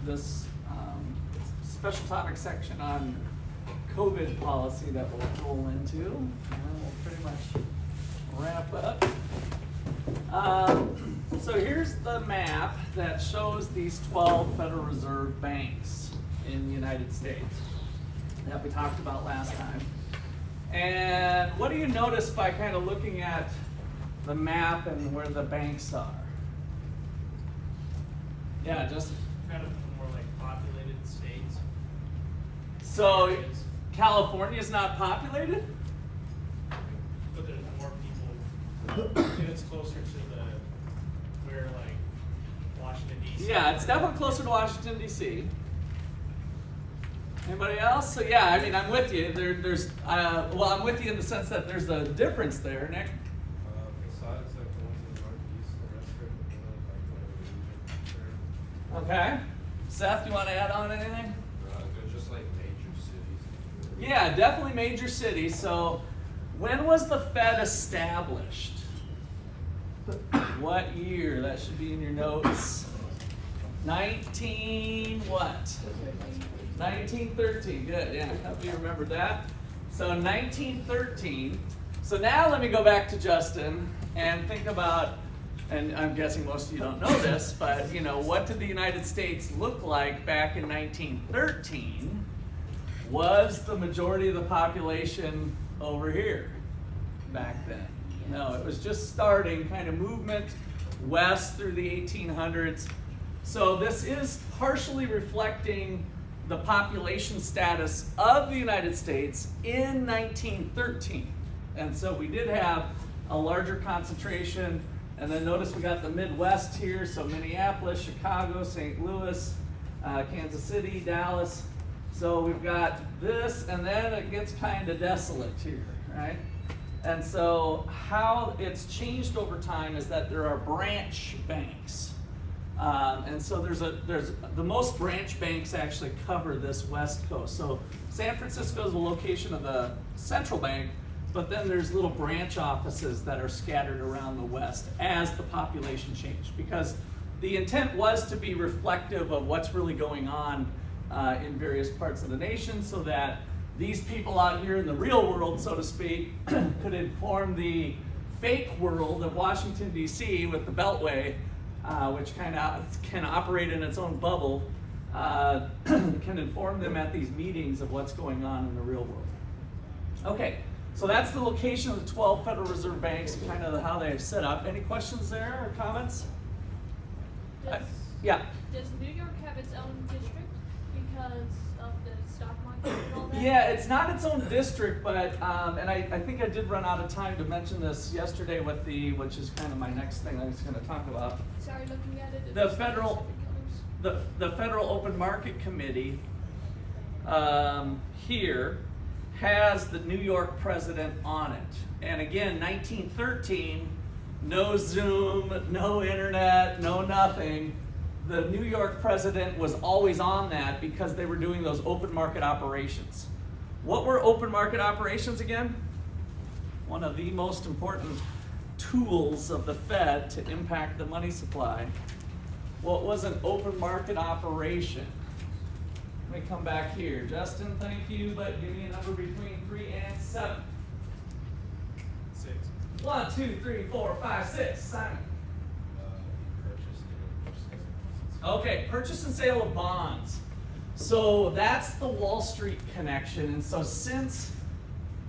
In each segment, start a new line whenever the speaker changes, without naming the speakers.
this special topic section on COVID policy that we'll roll into, and then we'll pretty much wrap up. So here's the map that shows these 12 Federal Reserve banks in the United States that we talked about last time. And what do you notice by kind of looking at the map and where the banks are? Yeah, just
kind of more like populated states.
so California's not populated?
But there's more people. And it's closer to where like Washington D.C.
Yeah, it's definitely closer to Washington D.C. Anybody else? So yeah, I mean, I'm with you. Well, I'm with you in the sense that there's a difference there, Nick.
Besides like the ones in the northeast, the rest are like
Okay. Seth, do you want to add on anything?
they're just like major cities.
Yeah, definitely major cities. So when was the Fed established? What year? That should be in your notes. 19 what? 1913. Good. Yeah, hope you remember that. So 1913. So now let me go back to Justin and think about, and I'm guessing most of you don't know this, but you know, what did the United States look like back in 1913? Was the majority of the population over here back then? No, it was just starting, kind of movement west through the 1800s. So this is partially reflecting the population status of the United States in 1913. And so we did have a larger concentration, and then notice we got the Midwest here, so Minneapolis, Chicago, St. Louis, Kansas City, Dallas. So we've got this, and then it gets kind of desolate here, right? And so how it's changed over time is that there are branch banks. And so there's the most branch banks actually cover this West Coast. So San Francisco is the location of the central bank, but then there's little branch offices that are scattered around the West as the population changed, because the intent was to be reflective of what's really going on in various parts of the nation, so that these people out here in the real world, so to speak, could inform the fake world of Washington, D.C. with the Beltway, which kind of can operate in its own bubble, can inform them at these meetings of what's going on in the real world. Okay, so that's the location of the 12 Federal Reserve banks, kind of how they're set up. Any questions there or comments? Yeah.
Does New York have its own district because of the stock market and all that?
Yeah, it's not its own district, but and I think I did run out of time to mention this yesterday with which is kind of my next thing I was going to talk about.
Sorry, looking at it.
The Federal Open Market Committee here has the New York president on it. And again, 1913, no Zoom, no internet, no nothing. The New York president was always on that because they were doing those open market operations. What were open market operations again? One of the most important tools of the Fed to impact the money supply. Well, it was an open market operation. Let me come back here. Justin, thank you, but give me a number between 3 and 7.
6.
1, 2, 3, 4, 5, 6. Simon. Okay, purchase and sale of bonds. So that's the Wall Street connection. And so since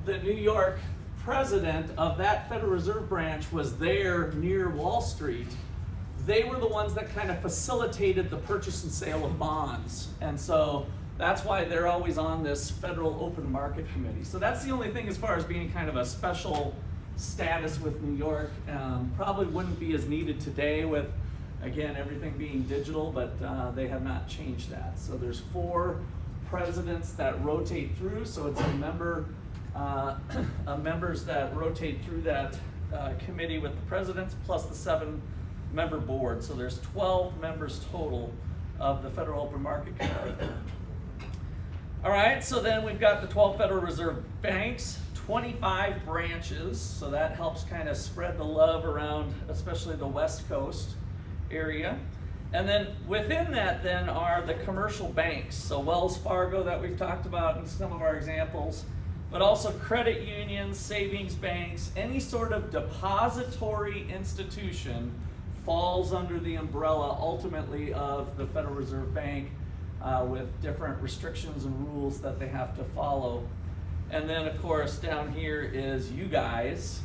the New York president of that Federal Reserve branch was there near Wall Street, they were the ones that kind of facilitated the purchase and sale of bonds. And so that's why they're always on this Federal Open Market Committee. So that's the only thing as far as being kind of a special status with New York. Probably wouldn't be as needed today with, again, everything being digital, but they have not changed that. So there's 4 presidents that rotate through, so it's a members that rotate through that committee with the presidents plus the 7-member board. So there's 12 members total of the Federal Open Market Committee. All right, so then we've got the 12 Federal Reserve banks, 25 branches, so that helps kind of spread the love around, especially the West Coast area. And then within that then are the commercial banks. So Wells Fargo that we've talked about in some of our examples, but also credit unions, savings banks, any sort of depository institution falls under the umbrella ultimately of the Federal Reserve Bank with different restrictions and rules that they have to follow. And then of course down here is you guys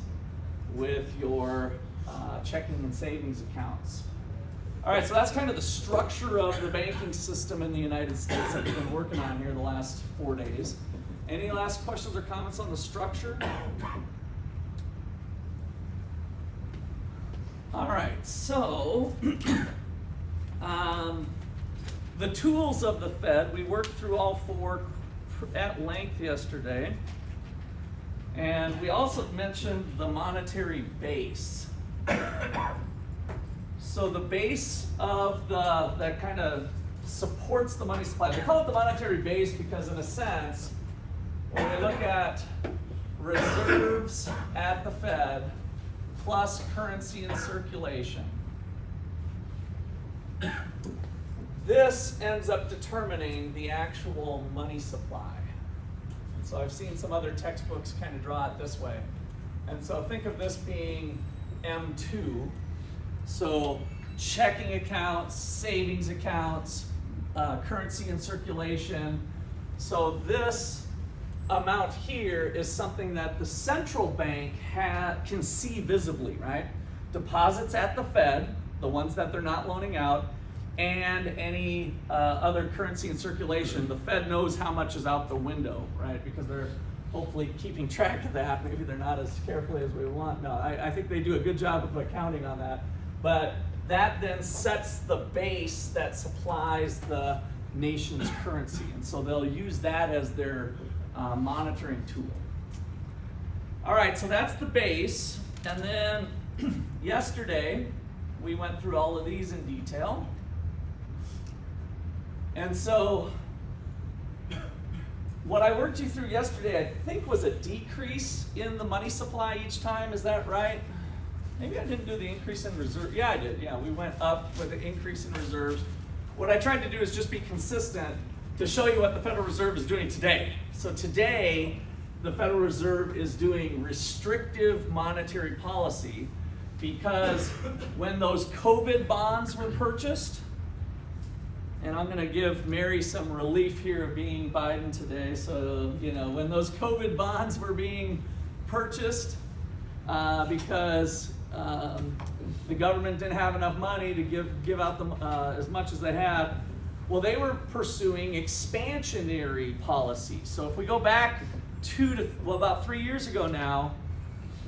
with your checking and savings accounts. All right, so that's kind of the structure of the banking system in the United States that we've been working on here the last 4 days. Any last questions or comments on the structure? All right, so the tools of the Fed, we worked through all 4 at length yesterday. And we also mentioned the monetary base. So the base of that kind of supports the money supply. They call it the monetary base because in a sense, when we look at reserves at the Fed plus currency in circulation, this ends up determining the actual money supply. And so I've seen some other textbooks kind of draw it this way. And so think of this being M2. So checking accounts, savings accounts, currency in circulation. So this amount here is something that the central bank can see visibly, right? Deposits at the Fed, the ones that they're not loaning out, and any other currency in circulation. The Fed knows how much is out the window, right? Because they're hopefully keeping track of that. Maybe they're not as carefully as we want. No, I think they do a good job of accounting on that. But that then sets the base that supplies the nation's currency. And so they'll use that as their monitoring tool. All right, so that's the base. And then yesterday, we went through all of these in detail. And so what I worked you through yesterday, I think, was a decrease in the money supply each time. Is that right? Maybe I didn't do the increase in reserve. Yeah, I did. Yeah, we went up with the increase in reserves. What I tried to do is just be consistent to show you what the Federal Reserve is doing today. So today, the Federal Reserve is doing restrictive monetary policy because when those COVID bonds were purchased, and I'm going to give Mary some relief here of being Biden today. So, when those COVID bonds were being purchased because the government didn't have enough money to give out them as much as they had, well, they were pursuing expansionary policy. So if we go back about 3 years ago now,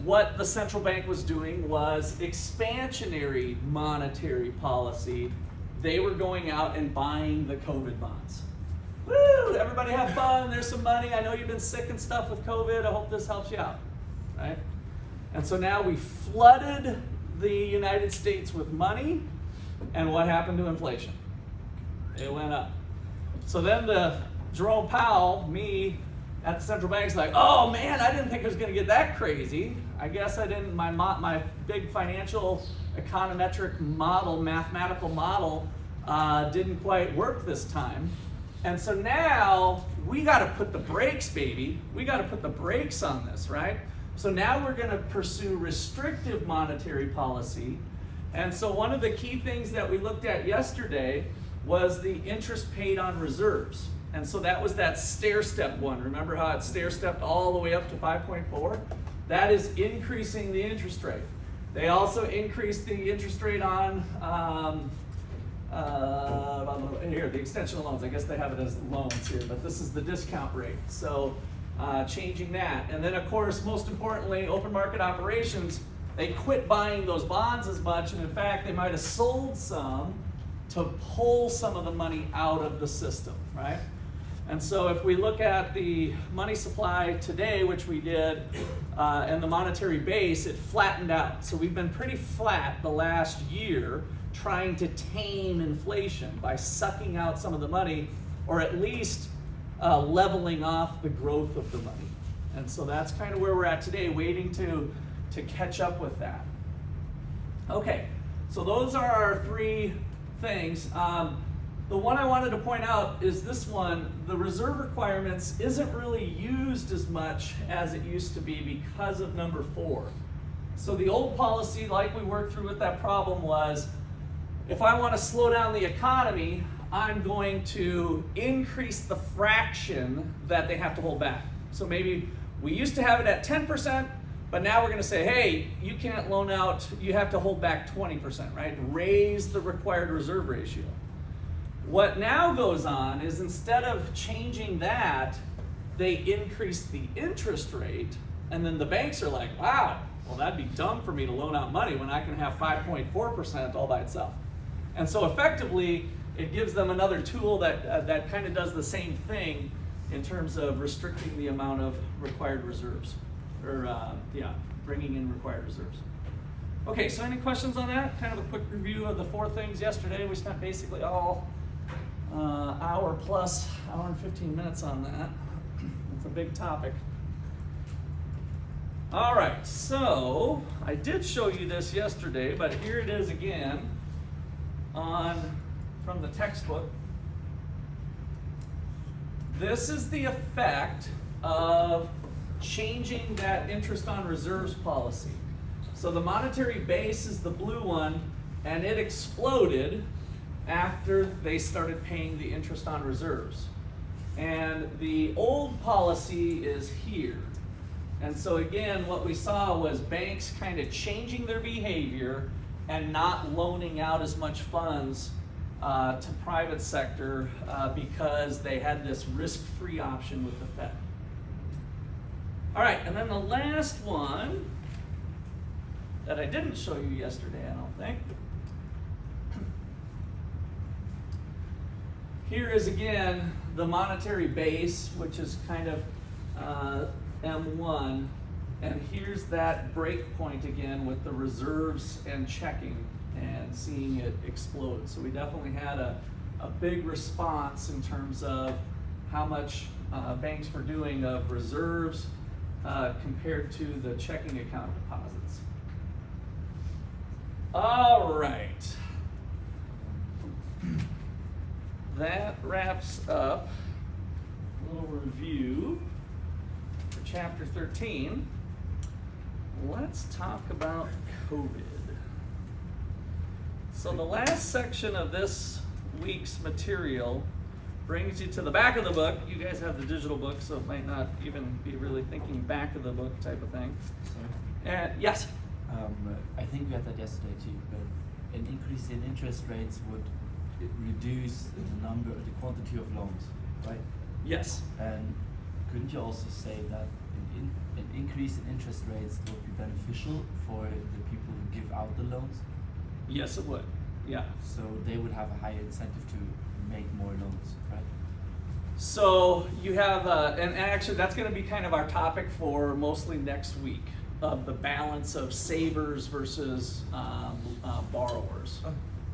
what the central bank was doing was expansionary monetary policy. They were going out and buying the COVID bonds. Woo! Everybody have fun. There's some money. I know you've been sick and stuff with COVID. I hope this helps you out, right? And so now we flooded the United States with money, and what happened to inflation? It went up. So then Jerome Powell, me at the central bank's like, oh man, I didn't think it was going to get that crazy. I guess I didn't. My big financial econometric model, mathematical model, didn't quite work this time. And so now we got to put the brakes, baby. We got to put the brakes on this, right? So now we're going to pursue restrictive monetary policy. And so one of the key things that we looked at yesterday was the interest paid on reserves. And so that was that stair-step one. Remember how it stair-stepped all the way up to 5.4? That is increasing the interest rate. They also increased the interest rate on here, the extension loans. I guess they have it as loans here, but this is the discount rate. So changing that. And then of course, most importantly, open market operations, they quit buying those bonds as much, and in fact, they might have sold some to pull some of the money out of the system, right? And so if we look at the money supply today, which we did, and the monetary base, it flattened out. So we've been pretty flat the last year trying to tame inflation by sucking out some of the money, or at least leveling off the growth of the money. And so that's kind of where we're at today, waiting to catch up with that. Okay, so those are our 3 things. The one I wanted to point out is this one. The reserve requirements isn't really used as much as it used to be because of number 4. So the old policy, like we worked through with that problem, was if I want to slow down the economy, I'm going to increase the fraction that they have to hold back. So maybe we used to have it at 10%, but now we're going to say, hey, you can't loan out, you have to hold back 20%, right? Raise the required reserve ratio. What now goes on is instead of changing that, they increase the interest rate, and then the banks are like, wow, well, that'd be dumb for me to loan out money when I can have 5.4% all by itself. And so effectively, it gives them another tool that kind of does the same thing in terms of restricting the amount of required reserves, or bringing in required reserves. Okay, so any questions on that? Kind of a quick review of the 4 things yesterday. We spent basically all hour and 15 minutes on that. It's a big topic. All right, so I did show you this yesterday, but here it is again from the textbook. This is the effect of changing that interest on reserves policy. So the monetary base is the blue one, and it exploded after they started paying the interest on reserves. And the old policy is here. And so again, what we saw was banks kind of changing their behavior and not loaning out as much funds to private sector because they had this risk-free option with the Fed. All right, and then the last one that I didn't show you yesterday, I don't think. Here is again the monetary base, which is kind of M1, and here's that break point again with the reserves and checking and seeing it explode. So we definitely had a big response in terms of how much banks were doing of reserves compared to the checking account deposits. All right. That wraps up a little review for chapter 13. Let's talk about COVID. So the last section of this week's material brings you to the back of the book. You guys have the digital book, so it might not even be really thinking back of the book type of thing.
Sorry.
Yes?
I think we had that yesterday too, but an increase in interest rates would reduce the quantity of loans, right?
Yes.
And couldn't you also say that an increase in interest rates would be beneficial for the people who give out the loans?
Yes, it would. Yeah.
So they would have a higher incentive to make more loans, right?
So you have, and actually that's going to be kind of our topic for mostly next week, of the balance of savers versus borrowers.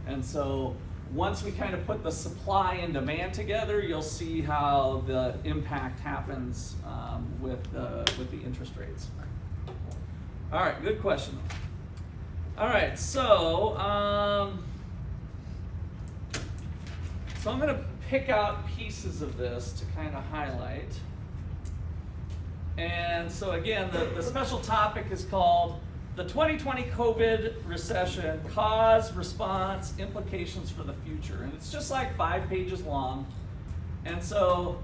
And so once we kind of put the supply and demand together, you'll see how the impact happens with the interest rates. All right, good question. All right, so I'm going to pick out pieces of this to kind of highlight. And so again, the special topic is called the 2020 COVID recession, cause, response, implications for the future. And it's just like 5 pages long. And so,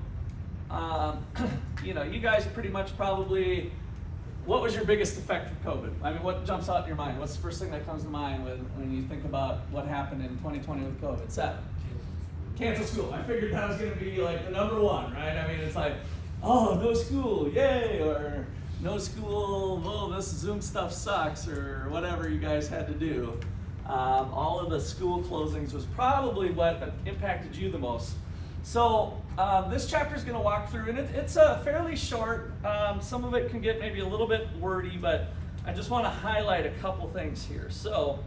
you guys pretty much probably, what was your biggest effect from COVID? I mean, what jumps out in your mind? What's the first thing that comes to mind when you think about what happened in 2020 with COVID? Seth? Cancel school. I figured that was going to be like the number one, right? I mean, it's like, oh, no school, yay, or no school, oh, this Zoom stuff sucks, or whatever you guys had to do. All of the school closings was probably what impacted you the most. So this chapter is going to walk through, and it's a fairly short, some of it can get maybe a little bit wordy, but I just want to highlight a couple things here. So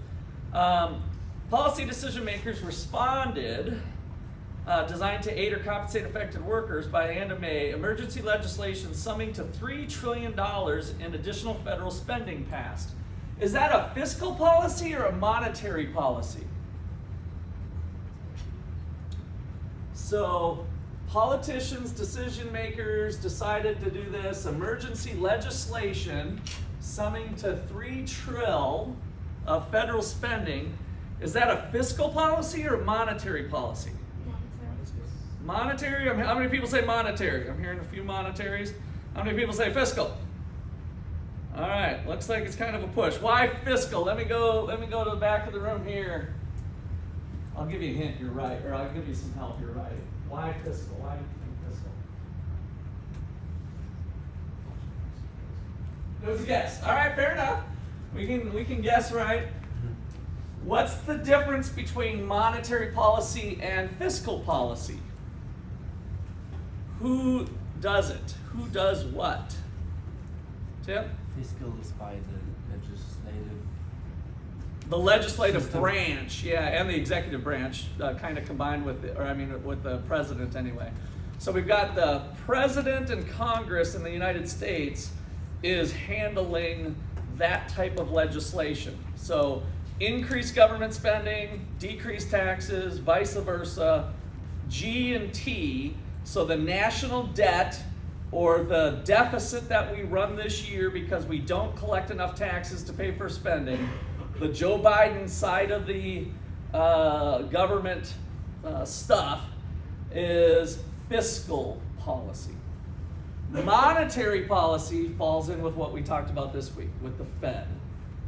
policy decision makers responded, designed to aid or compensate affected workers by the end of May, emergency legislation summing to $3 trillion in additional federal spending passed. Is that a fiscal policy or a monetary policy? So politicians, decision makers decided to do this emergency legislation summing to $3 trillion of federal spending. Is that a fiscal policy or a monetary policy? Monetary? How many people say monetary? I'm hearing a few monetaries. How many people say fiscal? All right, looks like it's kind of a push. Why fiscal? Let me go to the back of the room here. I'll give you a hint, you're right, or I'll give you some help, you're right. Why fiscal? Why do you think fiscal? It was a guess. All right, fair enough. We can guess right. What's the difference between monetary policy and fiscal policy? Who does it? Who does what? Tim?
Fiscal is by
The legislative
System.
branch, yeah, and the executive branch, kind of combined with with the president anyway. So we've got the president and Congress in the United States is handling that type of legislation. So increase government spending, decrease taxes, vice versa, G and T, so the national debt or the deficit that we run this year because we don't collect enough taxes to pay for spending, the Joe Biden side of the government stuff is fiscal policy. Monetary policy falls in with what we talked about this week with the Fed.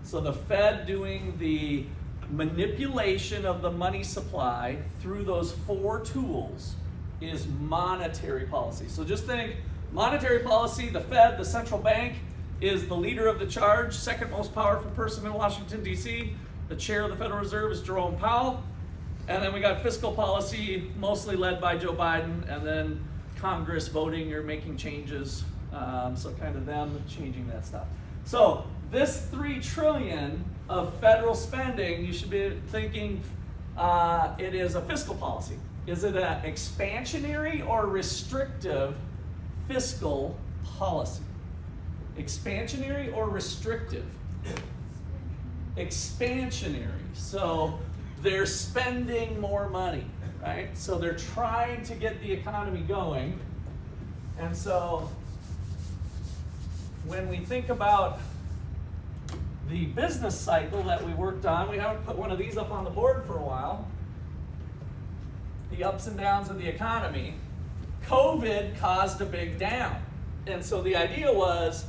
So the Fed doing the manipulation of the money supply through those 4 tools is monetary policy. So just think monetary policy, the Fed, the central bank, is the leader of the charge, second most powerful person in Washington, D.C. The chair of the Federal Reserve is Jerome Powell. And then we got fiscal policy, mostly led by Joe Biden, and then Congress voting or making changes. So kind of them changing that stuff. So this $3 trillion of federal spending, you should be thinking it is a fiscal policy. Is it an expansionary or restrictive fiscal policy? Expansionary or restrictive? Expansionary. So they're spending more money, right? So they're trying to get the economy going. And so when we think about the business cycle that we worked on, we haven't put one of these up on the board for a while. The ups and downs of the economy. COVID caused a big down. And so the idea was,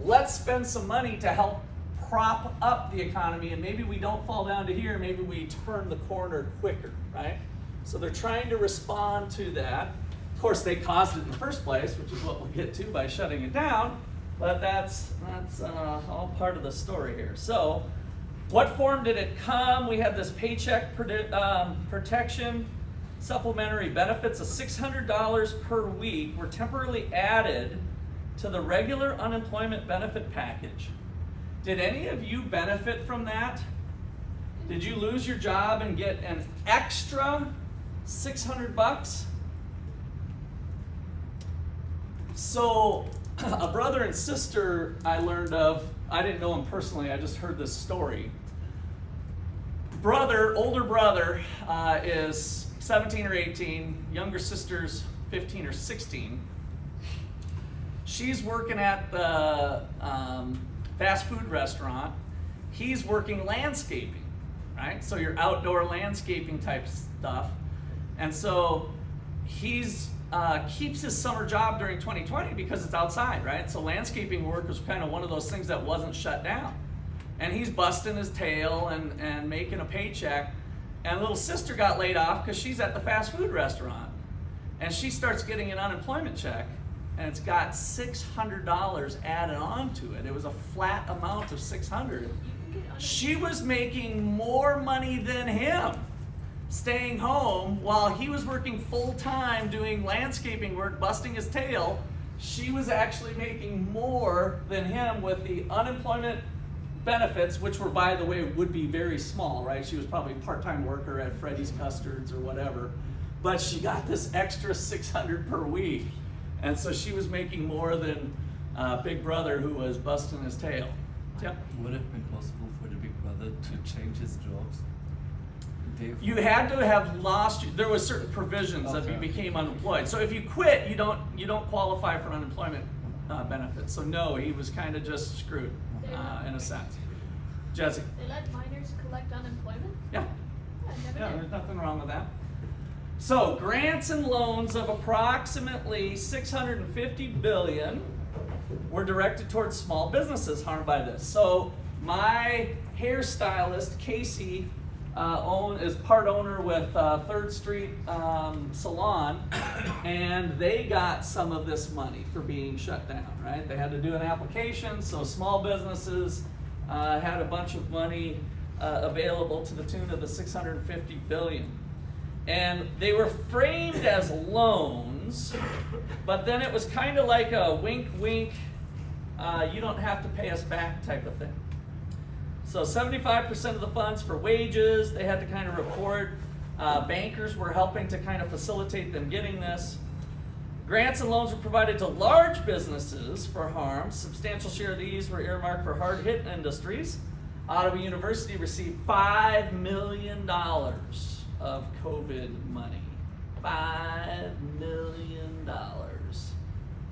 let's spend some money to help prop up the economy, and maybe we don't fall down to here, maybe we turn the corner quicker, right? So they're trying to respond to that. Of course, they caused it in the first place, which is what we'll get to by shutting it down, but that's all part of the story here. So what form did it come? We had this paycheck protection supplementary benefits of $600 per week were temporarily added to the regular unemployment benefit package. Did any of you benefit from that? Did you lose your job and get an extra $600? So a brother and sister I learned of, I didn't know them personally, I just heard this story. Older brother is 17 or 18, younger sister's 15 or 16. She's working at the fast food restaurant. He's working landscaping, right? So your outdoor landscaping type stuff. And so he's keeps his summer job during 2020 because it's outside, right? So landscaping work was kind of one of those things that wasn't shut down. And he's busting his tail and making a paycheck. And little sister got laid off because she's at the fast food restaurant. And she starts getting an unemployment check, and it's got $600 added on to it. It was a flat amount of $600. She was making more money than him, staying home while he was working full-time doing landscaping work, busting his tail. She was actually making more than him with the unemployment benefits, which were, by the way, would be very small, right? She was probably a part-time worker at Freddy's Custards or whatever, but she got this extra $600 per week, and so she was making more than Big Brother, who was busting his tail. Yep.
Would it have been possible for the Big Brother to change his jobs? pay for
You
it.
had to have lost. There was certain provisions if you
Okay.
became unemployed. So if you quit, you don't qualify for unemployment benefits. So no, he was kind of just screwed in a sense. Jesse.
They let minors collect unemployment?
Yeah.
I never
Yeah,
did.
there's nothing wrong with that. So grants and loans of approximately $650 billion were directed towards small businesses harmed by this. So my hairstylist, Casey, is part owner with 3rd Street Salon, and they got some of this money for being shut down, right? They had to do an application, so small businesses had a bunch of money available to the tune of the $650 billion. And they were framed as loans, but then it was kind of like a wink, wink, you don't have to pay us back type of thing. So 75% of the funds for wages, they had to kind of report. Bankers were helping to kind of facilitate them getting this. Grants and loans were provided to large businesses for harm. Substantial share of these were earmarked for hard-hit industries. Ottawa University received $5 million of COVID money. $5 million.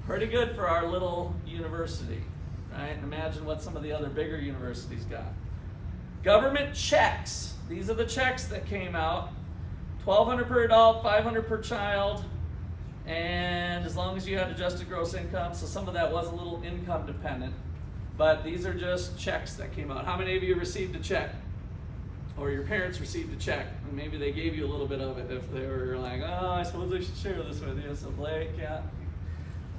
Pretty good for our little university, right? Imagine what some of the other bigger universities got. Government checks. These are the checks that came out. $1,200 per adult, $500 per child, and as long as you had adjusted gross income, so some of that was a little income dependent. But these are just checks that came out. How many of you received a check? Or your parents received a check, and maybe they gave you a little bit of it if they were like, oh, I suppose I should share this with you. So Blake, yeah.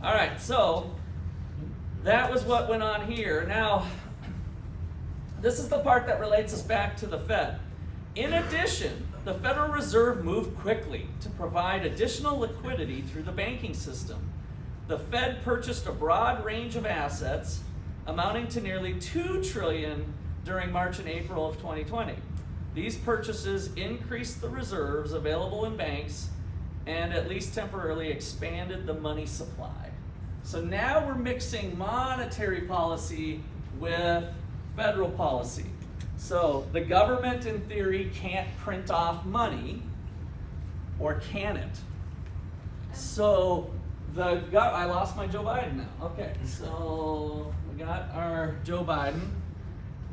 All right, so that was what went on here. Now, this is the part that relates us back to the Fed. In addition, the Federal Reserve moved quickly to provide additional liquidity through the banking system. The Fed purchased a broad range of assets amounting to nearly $2 trillion during March and April of 2020. These purchases increased the reserves available in banks and at least temporarily expanded the money supply. So now we're mixing monetary policy with federal policy. So the government, in theory, can't print off money, or can it? So I lost my Joe Biden now. Okay, so we got our Joe Biden.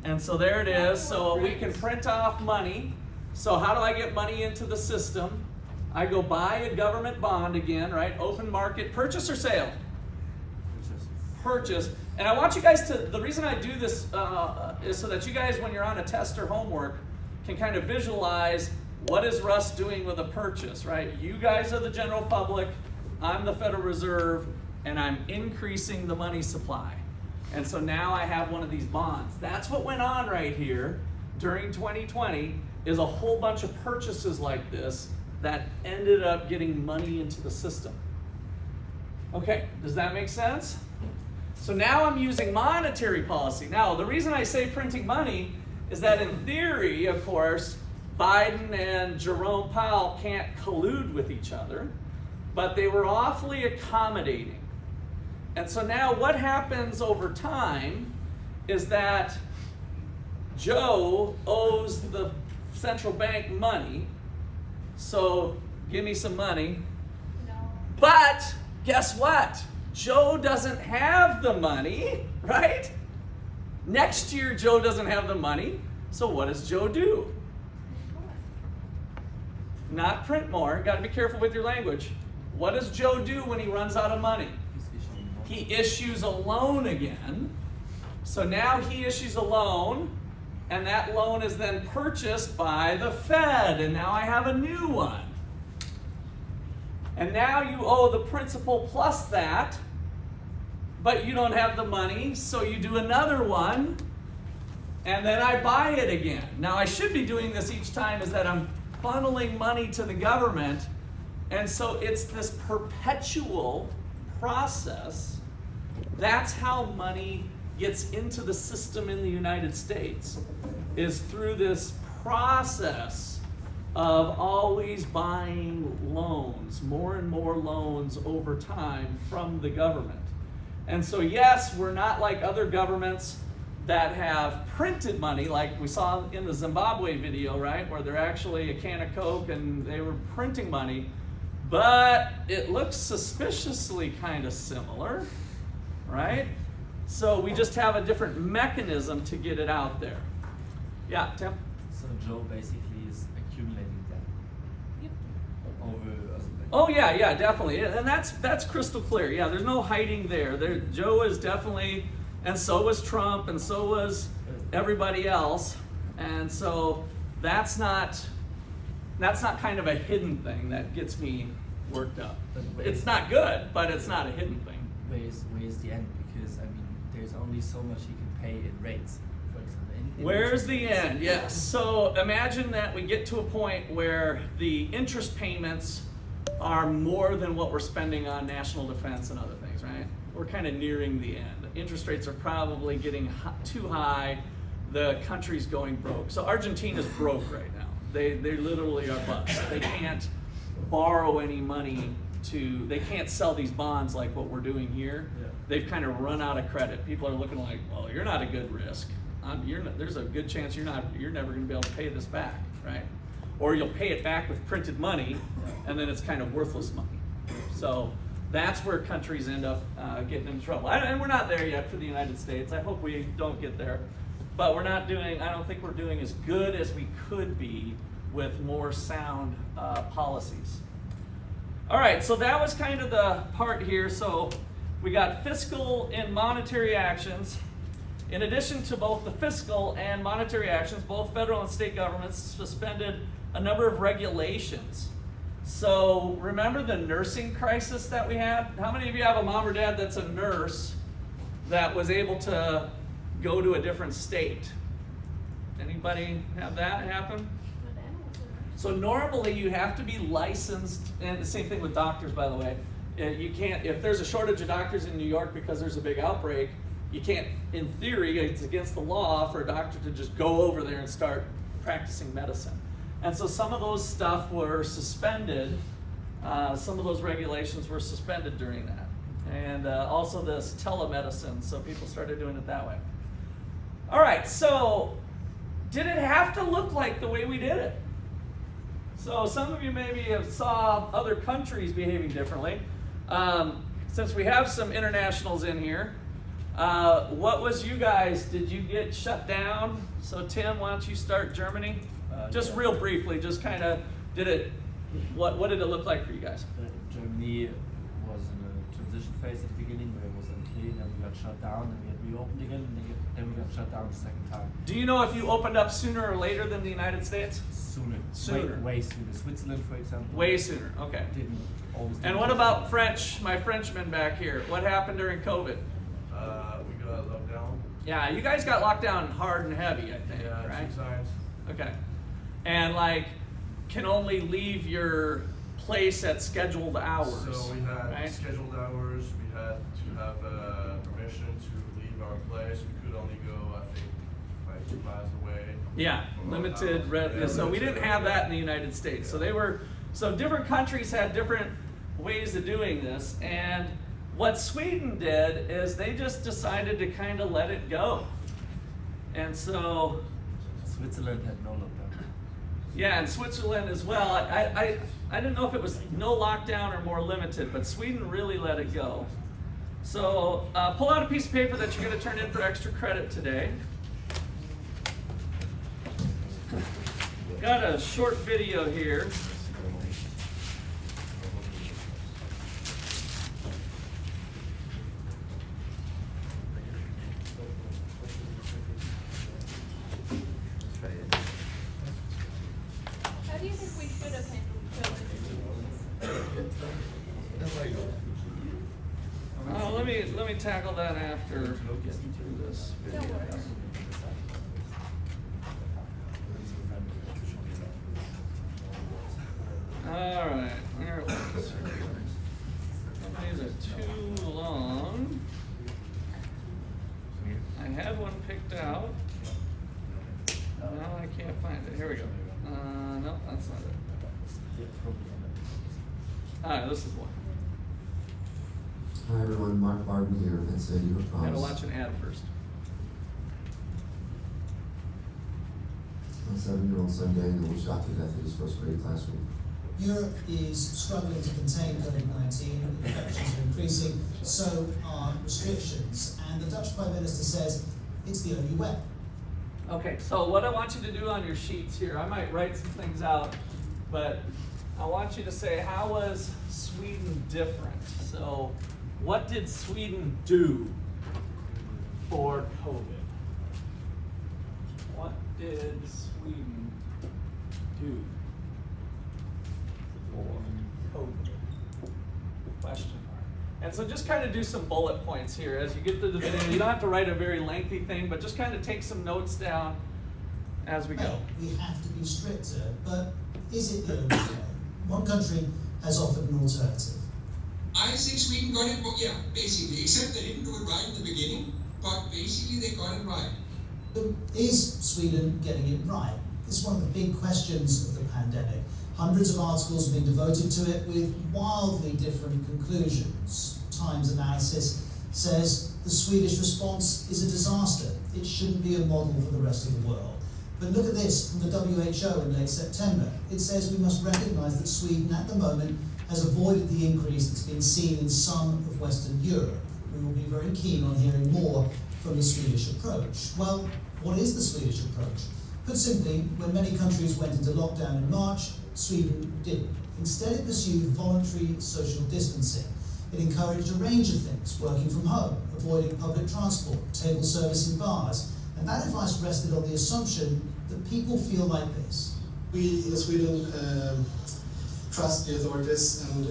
And so there it is. So we can print off money. So how do I get money into the system? I go buy a government bond again, right? Open market, purchase or sale? Purchase. And I want you guys to, the reason I do this is so that you guys, when you're on a test or homework, can kind of visualize what is Russ doing with a purchase, right? You guys are the general public, I'm the Federal Reserve, and I'm increasing the money supply. And so now I have one of these bonds. That's what went on right here during 2020, is a whole bunch of purchases like this that ended up getting money into the system. Okay, does that make sense? So now I'm using monetary policy. Now, the reason I say printing money is that in theory, of course, Biden and Jerome Powell can't collude with each other, but they were awfully accommodating. And so now what happens over time is that Joe owes the central bank money, so give me some money.
No.
But guess what? Joe doesn't have the money, right? Next year, Joe doesn't have the money, so what does Joe do? Not print more. Got to be careful with your language. What does Joe do when he runs out of money? He issues a loan again. So now he issues a loan, and that loan is then purchased by the Fed, and now I have a new one. And now you owe the principal plus that, but you don't have the money, so you do another one, and then I buy it again. Now I should be doing this each time, is that I'm funneling money to the government, and so it's this perpetual process. That's how money gets into the system in the United States, is through this process of always buying loans, more and more loans over time from the government. And so yes, we're not like other governments that have printed money, like we saw in the Zimbabwe video, right, where they're actually a can of Coke and they were printing money, but it looks suspiciously kind of similar, right? So we just have a different mechanism to get it out there. Yeah, Tim?
So Joe basically is accumulating that
Yep.
over.
Oh yeah, definitely, and that's crystal clear. Yeah, there's no hiding there. Joe is definitely, and so was Trump, and so was everybody else, and so that's not kind of a hidden thing that gets me worked up. It's not good, but it's not a hidden thing.
Where's the end? Because I mean, there's only so much you can pay in rates, for example.
Where's the end? Yes. So imagine that we get to a point where the interest payments are more than what we're spending on national defense and other things, right? We're kind of nearing the end. Interest rates are probably getting too high. The country's going broke. So Argentina's broke right now. They literally are bust. They can't borrow any money they can't sell these bonds like what we're doing here.
Yeah.
They've kind of run out of credit. People are looking like, well, you're not a good risk. There's a good chance you're never going to be able to pay this back, right? Or you'll pay it back with printed money, and then it's kind of worthless money. So that's where countries end up getting in trouble. And we're not there yet for the United States. I hope we don't get there. But I don't think we're doing as good as we could be with more sound policies. All right, so that was kind of the part here. So we got fiscal and monetary actions. In addition to both the fiscal and monetary actions, both federal and state governments suspended a number of regulations. So remember the nursing crisis that we had? How many of you have a mom or dad that's a nurse that was able to go to a different state? Anybody have that happen? So normally you have to be licensed, and the same thing with doctors, by the way. You can't, if there's a shortage of doctors in New York because there's a big outbreak, you can't, in theory, it's against the law for a doctor to just go over there and start practicing medicine. And so some of those stuff were suspended. Some of those regulations were suspended during that. And also this telemedicine, so people started doing it that way. All right, so did it have to look like the way we did it? So some of you maybe have saw other countries behaving differently. Since we have some internationals in here, what was you guys, did you get shut down? So Tim, why don't you start Germany? Just real briefly, just kind of, what did it look like for you guys?
Germany was in a transition phase at the beginning where it was unclear, then we got shut down, and we had reopened again, and then we got shut down the second time.
Do you know if you opened up sooner or later than the United States?
Sooner.
Sooner.
Way sooner. Switzerland, for example.
Way sooner, okay.
Didn't always.
And what about my Frenchmen back here? What happened during COVID?
We got locked down.
Yeah, you guys got locked down hard and heavy, I think,
Yeah,
right?
2 times.
Okay. And can only leave your place at scheduled hours.
So we had
right?
scheduled hours. We had to have permission to leave our place. We could only go, I think, like 2 miles away.
Yeah, limited. So we didn't have that in the United States.
Yeah.
So different countries had different ways of doing this. And what Sweden did is they just decided to kind of let it go. And so
Switzerland had no lockdown.
yeah, and Switzerland as well. I didn't know if it was no lockdown or more limited, but Sweden really let it go. So pull out a piece of paper that you're going to turn in for extra credit today. Got a short video here.
How do you think we should have handled COVID?
Let me tackle that after getting through this
No
video.
worries.
All right, where was this? These are too long. I had one picked out. Now I can't find it. Here we go. No, that's not it. All right, this is one.
Hi everyone, Mark Barton here at San Diego Cross.
Gotta watch an ad first.
A 7-year-old son Daniel was shot to death in his first grade classroom.
Europe is struggling to contain COVID-19, infections are increasing, so are restrictions. And the Dutch Prime Minister says it's the only way.
Okay, so what I want you to do on your sheets here, I might write some things out, but I want you to say, how was Sweden different? So, what did Sweden do for COVID? What did Sweden do for COVID? Question mark. And so just kind of do some bullet points here as you get through the video. You don't have to write a very lengthy thing, but just kind of take some notes down as we go.
We have to be stricter, but is it the only way? One country has offered an alternative.
I think Sweden got it, yeah, basically, except they didn't do it right in the beginning, but basically they got it right.
But is Sweden getting it right? This is one of the big questions of the pandemic. Hundreds of articles have been devoted to it with wildly different conclusions. Times analysis says the Swedish response is a disaster. It shouldn't be a model for the rest of the world. But look at this from the WHO in late September. It says we must recognise that Sweden at the moment has avoided the increase that's been seen in some of Western Europe. We will be very keen on hearing more from the Swedish approach. Well, what is the Swedish approach? Put simply, when many countries went into lockdown in March, Sweden didn't. Instead, it pursued voluntary social distancing. It encouraged a range of things, working from home, avoiding public transport, table service in bars, and that advice rested on the assumption that people feel like this.
We in Sweden trust the authorities, and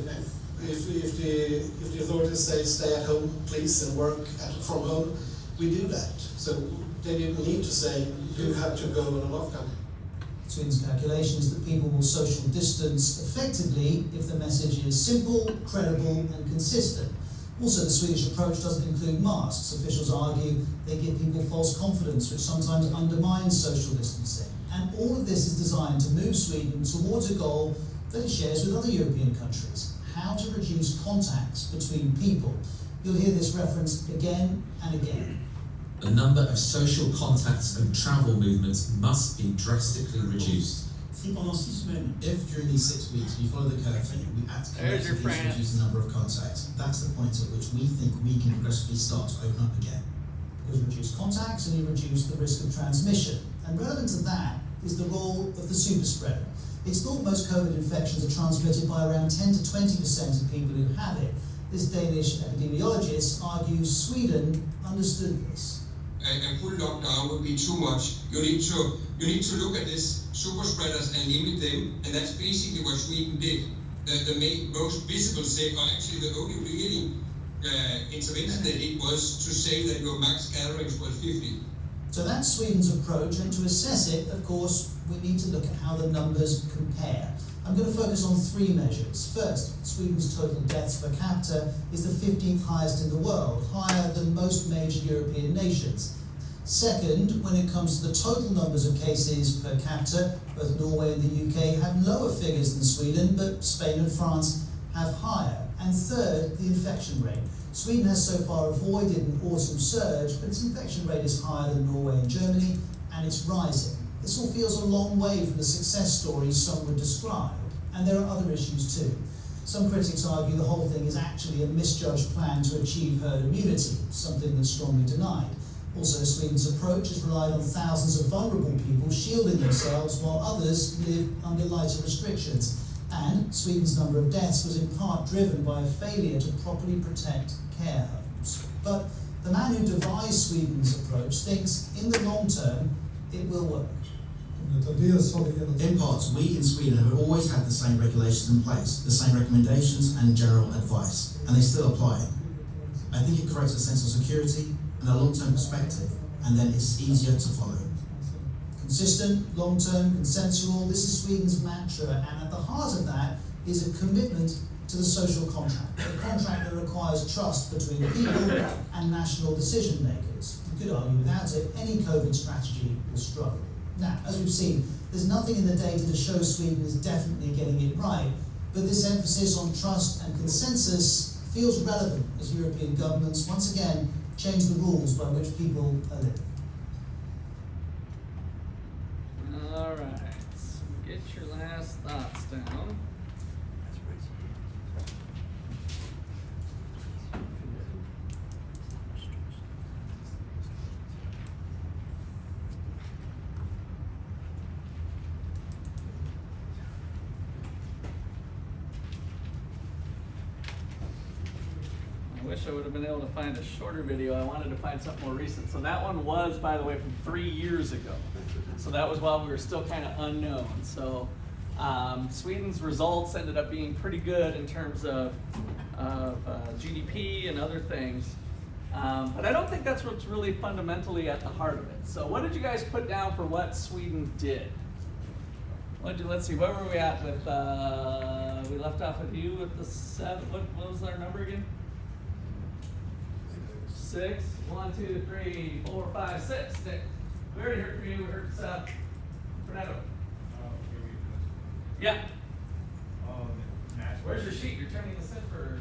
if the authorities say stay at home, please, and work from home, we do that. So they didn't need to say you have to go on a lockdown.
Sweden's calculation is that people will social distance effectively if the message is simple, credible, and consistent. Also, the Swedish approach doesn't include masks. Officials argue they give people false confidence, which sometimes undermines social distancing. And all of this is designed to move Sweden towards a goal that it shares with other European countries: how to reduce contacts between people. You'll hear this referenced again and again.
The number of social contacts and travel movements must be drastically reduced.
If during these 6 weeks we follow the curve and we act collectively to reduce the number of contacts, that's the point at which we think we can progressively start to open up again.
Because you reduce contacts and you reduce the risk of transmission. And relevant to that is the role of the super spreader. It's thought most COVID infections are transmitted by around 10 to 20% of people who have it. This Danish epidemiologist argues Sweden understood this.
A full lockdown would be too much. You need to look at this super spreaders and limit them, and that's basically what Sweden did. The most visible step, or actually the only really intervention they did, was to say that your max gatherings was 50.
So that's Sweden's approach, and to assess it, of course, we need to look at how the numbers compare. I'm going to focus on 3 measures. First, Sweden's total deaths per capita is the 15th highest in the world, higher than most major European nations. Second, when it comes to the total numbers of cases per capita, both Norway and the UK have lower figures than Sweden, but Spain and France have higher. And third, the infection rate. Sweden has so far avoided an autumn surge, but its infection rate is higher than Norway and Germany, and it's rising. This all feels a long way from the success stories some would describe, and there are other issues too. Some critics argue the whole thing is actually a misjudged plan to achieve herd immunity, something that's strongly denied. Also, Sweden's approach has relied on thousands of vulnerable people shielding themselves while others live under lighter restrictions. And Sweden's number of deaths was in part driven by a failure to properly protect care homes. But the man who devised Sweden's approach thinks in the long term it will work.
In parts, we in Sweden have always had the same regulations in place, the same recommendations and general advice, and they still apply. I think it creates a sense of security and a long-term perspective, and then it's easier to follow.
Consistent, long-term, consensual, this is Sweden's mantra, and at the heart of that is a commitment to the social contract, a contract that requires trust between people and national decision makers. You could argue without it, any COVID strategy will struggle. Now, as we've seen, there's nothing in the data that shows Sweden is definitely getting it right, but this emphasis on trust and consensus feels relevant as European governments once again change the rules by which people are living.
All thoughts down. I wish I would have been able to find a shorter video. I wanted to find something more recent. So that one was, by the way, from 3 years ago. So that was while we were still kind of unknown. So Sweden's results ended up being pretty good in terms of GDP and other things. But I don't think that's what's really fundamentally at the heart of it. So what did you guys put down for what Sweden did? Let's see, where were we at with, we left off with you with the 7, what was our number again? 6, 1, 2, 3, 4, 5, 6. We already heard from you, we heard Fernando. Yeah. Where's your sheet? You're turning this in for,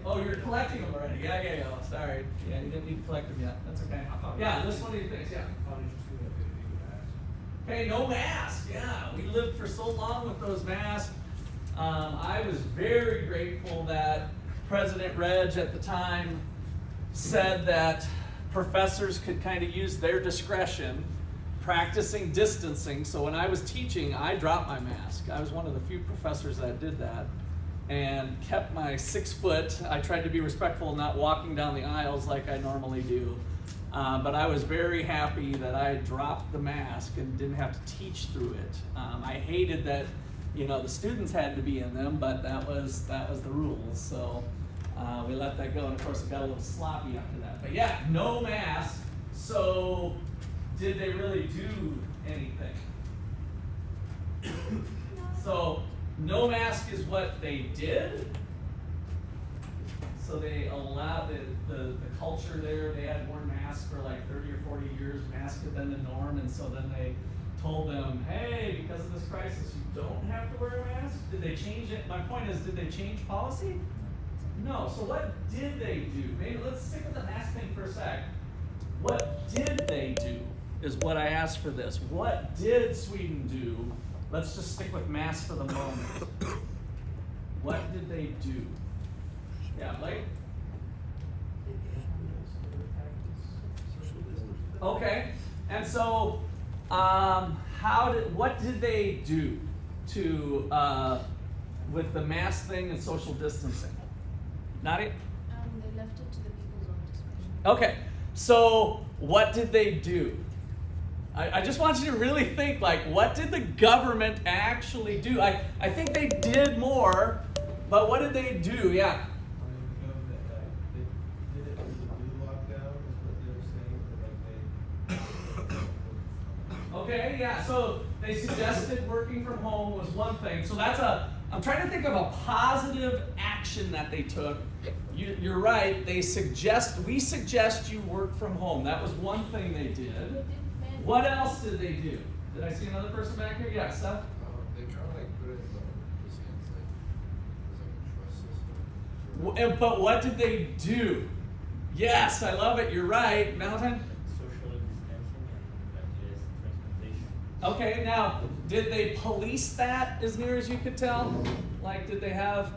oh, you're collecting them already. Yeah, oh, sorry. Yeah, you didn't need to collect them yet. That's okay. Yeah, this one of your things, yeah. Okay, no mask. Yeah, we lived for so long with those masks. I was very grateful that President Reg at the time said that professors could kind of use their discretion practicing distancing. So when I was teaching, I dropped my mask. I was one of the few professors that did that and kept my 6 foot. I tried to be respectful, not walking down the aisles like I normally do. But I was very happy that I dropped the mask and didn't have to teach through it. I hated that, the students had to be in them, but that was the rules. So we let that go, and of course it got a little sloppy after that. But yeah, no mask. So did they really do anything? So no mask is what they did. So they allowed the culture there. They had worn masks for like 30 or 40 years. Masks had been the norm, and so then they told them, hey, because of this crisis, you don't have to wear a mask. Did they change it? My point is, did they change policy? No. So what did they do? Maybe let's stick with the mask thing for a sec. What did they do is what I asked for this. What did Sweden do? Let's just stick with masks for the moment. What did they do? Yeah, Blake? Okay, and so what did they do to with the mask thing and social distancing? Nadia?
They left it to the people's own discretion.
Okay, so what did they do? I just want you to really think, like, what did the government actually do? I think they did more, but what did they do? Yeah. Okay, yeah, so they suggested working from home was one thing. So I'm trying to think of a positive action that they took. You're right, we suggest you work from home. That was one thing they did. What else did they do? Did I see another person back here? Yeah, Seth?
They kind of like put it in the hands like a trust system.
But what did they do? Yes, I love it. You're right. Valentine?
Social distancing and transportation.
Okay, now, did they police that as near as you could tell? Like, did they have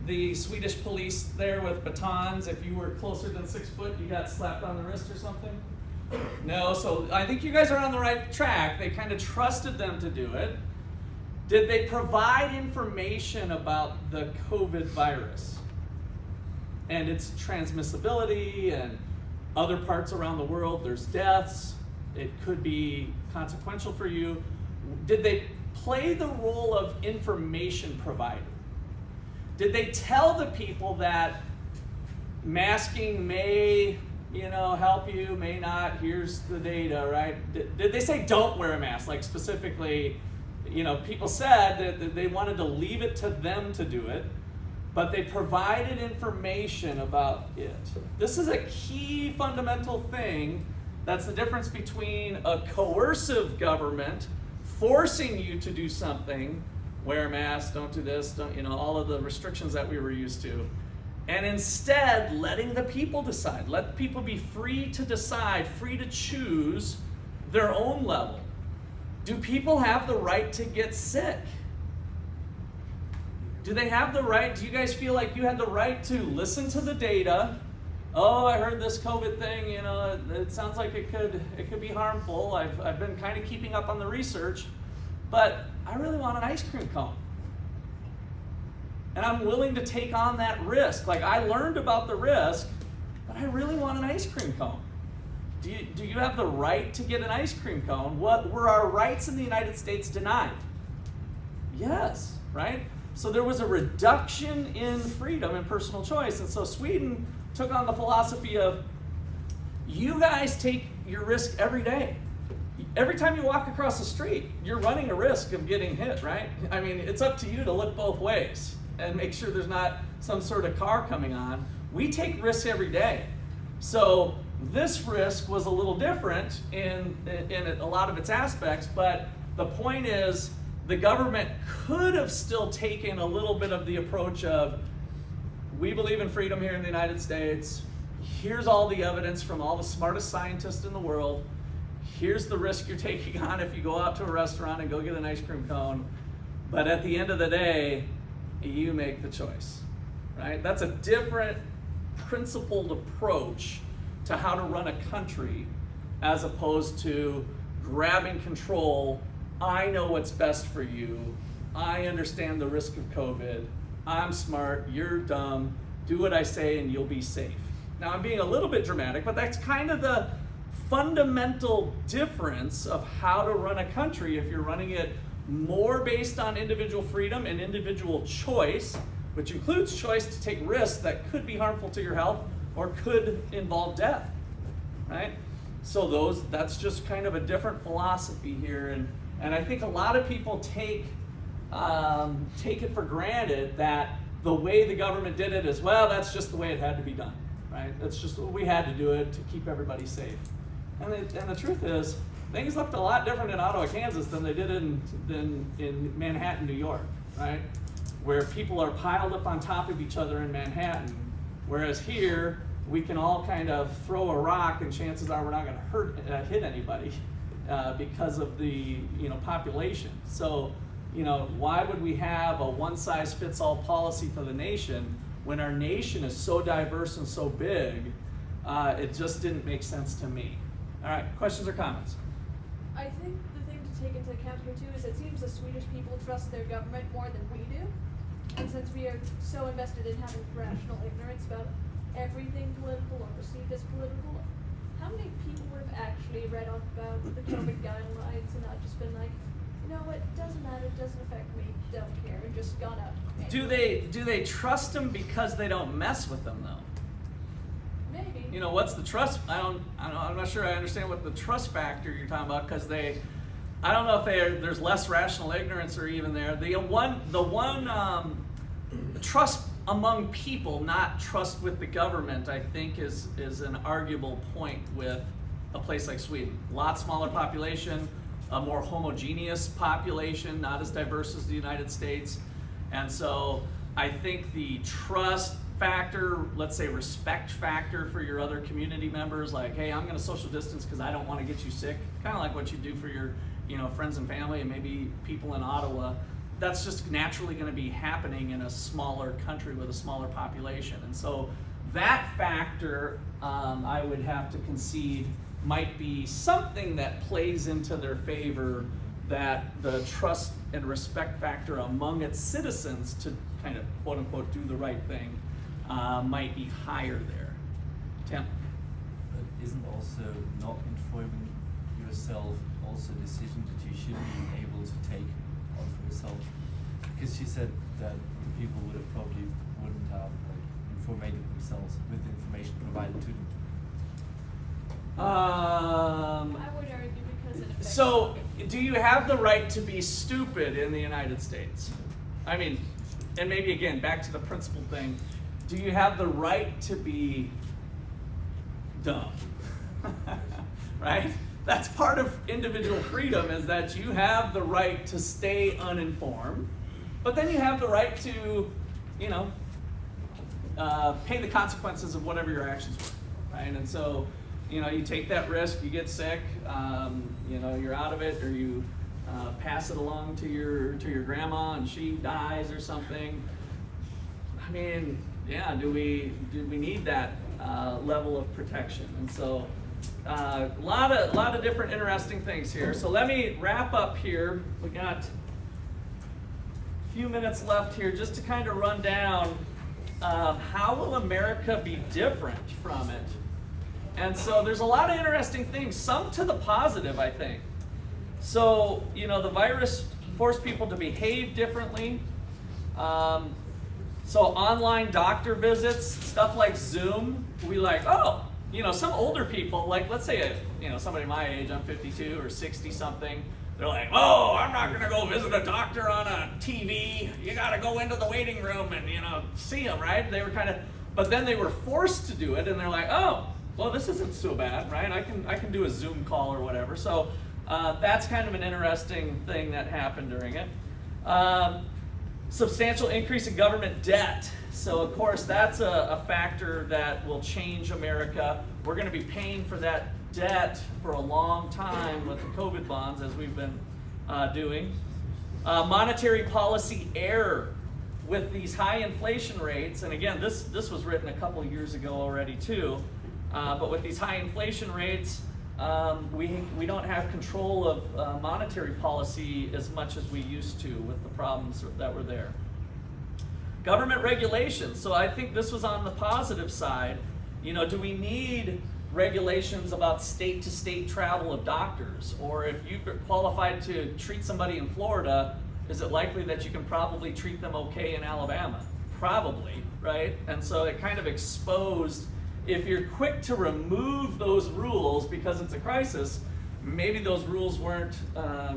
the Swedish police there with batons? If you were closer than 6 foot, you got slapped on the wrist or something? No, so I think you guys are on the right track. They kind of trusted them to do it. Did they provide information about the COVID virus and its transmissibility and other parts around the world? There's deaths. It could be consequential for you. Did they play the role of information provider? Did they tell the people that masking may help you, may not, here's the data, right? Did they say don't wear a mask? Like specifically, people said that they wanted to leave it to them to do it, but they provided information about it. This is a key fundamental thing. That's the difference between a coercive government forcing you to do something, wear a mask, don't do this, don't, all of the restrictions that we were used to, and instead letting the people decide. Let people be free to decide, free to choose their own level. Do people have the right to get sick? Do they have the right? Do you guys feel like you had the right to listen to the data? Oh, I heard this COVID thing, you know, it sounds like it could be harmful. I've been kind of keeping up on the research, but I really want an ice cream cone. And I'm willing to take on that risk. Like, I learned about the risk, but I really want an ice cream cone. Do you have the right to get an ice cream cone? What were our rights in the United States denied? Yes, right? So there was a reduction in freedom and personal choice. And so Sweden took on the philosophy of, you guys take your risk every day. Every time you walk across the street, you're running a risk of getting hit, right? I mean, it's up to you to look both ways and make sure there's not some sort of car coming on. We take risks every day. So this risk was a little different in a lot of its aspects, but the point is, the government could have still taken a little bit of the approach of, we believe in freedom here in the United States. Here's all the evidence from all the smartest scientists in the world. Here's the risk you're taking on if you go out to a restaurant and go get an ice cream cone. But at the end of the day, you make the choice, right? That's a different principled approach to how to run a country, as opposed to grabbing control. I know what's best for you. I understand the risk of COVID. I'm smart, you're dumb. Do what I say and you'll be safe. Now, I'm being a little bit dramatic, but that's kind of the fundamental difference of how to run a country if you're running it more based on individual freedom and individual choice, which includes choice to take risks that could be harmful to your health or could involve death, right? So that's just kind of a different philosophy here, and I think a lot of people take it for granted that the way the government did it is, well, that's just the way it had to be done, right? That's just what we had to do it to keep everybody safe. And the truth is, things looked a lot different in Ottawa, Kansas than they did in Manhattan, New York, right? Where people are piled up on top of each other in Manhattan, whereas here, we can all kind of throw a rock and chances are we're not gonna hit anybody because of the population. So, why would we have a one-size-fits-all policy for the nation when our nation is so diverse and so big? It just didn't make sense to me. All right, questions or comments?
I think the thing to take into account here too is it seems the Swedish people trust their government more than we do. And since we are so invested in having rational ignorance about everything political or perceived as political, how many people would have actually read up about the COVID guidelines and not just been like, no, it doesn't matter, it doesn't affect me, don't care, and just gone out? Anyway.
Do they trust them because they don't mess with them though?
Maybe.
What's the trust? I'm not sure I understand what the trust factor you're talking about, because I don't know if there's less rational ignorance or even there. The one trust among people, not trust with the government, I think is an arguable point with a place like Sweden. A lot smaller population, a more homogeneous population, not as diverse as the United States. And so I think the trust factor, let's say respect factor for your other community members, like, hey, I'm gonna social distance because I don't want to get you sick, kind of like what you do for your friends and family and maybe people in Ottawa. That's just naturally going to be happening in a smaller country with a smaller population. And so that factor, I would have to concede, might be something that plays into their favor, that the trust and respect factor among its citizens to kind of quote unquote do the right thing might be higher there. Tim?
But isn't also not informing yourself also a decision that you should be able to take on for yourself? Because she said that the people wouldn't have informed themselves with the information provided to them.
I would argue because it affects
So, do you have the right to be stupid in the United States? I mean, and maybe again, back to the principle thing, do you have the right to be dumb? Right? That's part of individual freedom, is that you have the right to stay uninformed, but then you have the right to, pay the consequences of whatever your actions were, right? And so, you take that risk, you get sick, you're out of it, or you pass it along to your grandma and she dies or something. I mean, yeah, do we need that level of protection? And so a lot of different interesting things here. So let me wrap up here. We got a few minutes left here just to kind of run down how will America be different from it. And so there's a lot of interesting things, some to the positive, I think. So, you know, the virus forced people to behave differently. So online doctor visits, stuff like Zoom, we like, oh, you know, some older people, like let's say, you know, somebody my age, I'm 52 or 60 something, they're like, oh, I'm not gonna go visit a doctor on a TV. You gotta go into the waiting room and, you know, see them, right? They were kind of, but then they were forced to do it and they're like, oh, well, this isn't so bad, right? I can do a Zoom call or whatever. So that's kind of an interesting thing that happened during it. Substantial increase in government debt. So of course that's a factor that will change America. We're going to be paying for that debt for a long time with the COVID bonds, as we've been doing. Monetary policy error with these high inflation rates, and again, this was written a couple of years ago already too, but with these high inflation rates, we don't have control of monetary policy as much as we used to with the problems that were there. Government regulations. So I think this was on the positive side. You know, do we need regulations about state-to-state travel of doctors? Or if you're qualified to treat somebody in Florida, is it likely that you can probably treat them okay in Alabama? Probably, right? And so it kind of exposed, if you're quick to remove those rules because it's a crisis, maybe those rules weren't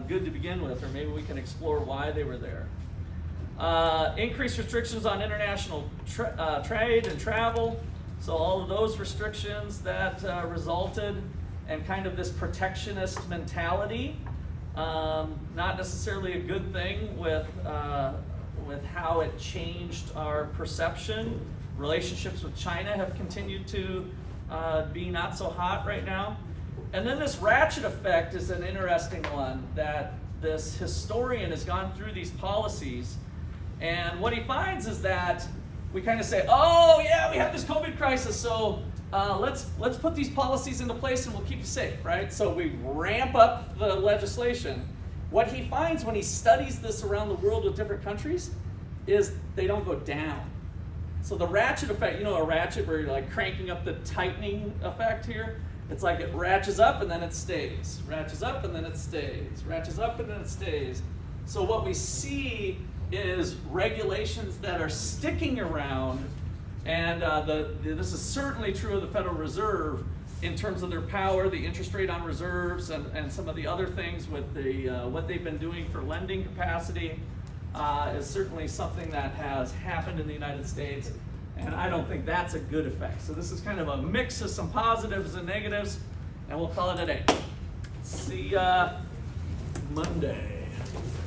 good to begin with, or maybe we can explore why they were there. Increased restrictions on international trade and travel. So all of those restrictions that resulted in kind of this protectionist mentality, not necessarily a good thing with how it changed our perception. Relationships with China have continued to be not so hot right now. And then this ratchet effect is an interesting one, that this historian has gone through these policies, and what he finds is that we kind of say, oh yeah, we have this COVID crisis, so let's put these policies into place and we'll keep you safe, right? So we ramp up the legislation. What he finds when he studies this around the world with different countries is they don't go down. So the ratchet effect, you know, a ratchet where you're like cranking up the tightening effect here, it's like it ratchets up and then it stays, ratchets up and then it stays, ratchets up and then it stays. So what we see is regulations that are sticking around, and this is certainly true of the Federal Reserve in terms of their power, the interest rate on reserves, and some of the other things with the what they've been doing for lending capacity is certainly something that has happened in the United States, and I don't think that's a good effect. So this is kind of a mix of some positives and negatives, and we'll call it a day. See ya Monday.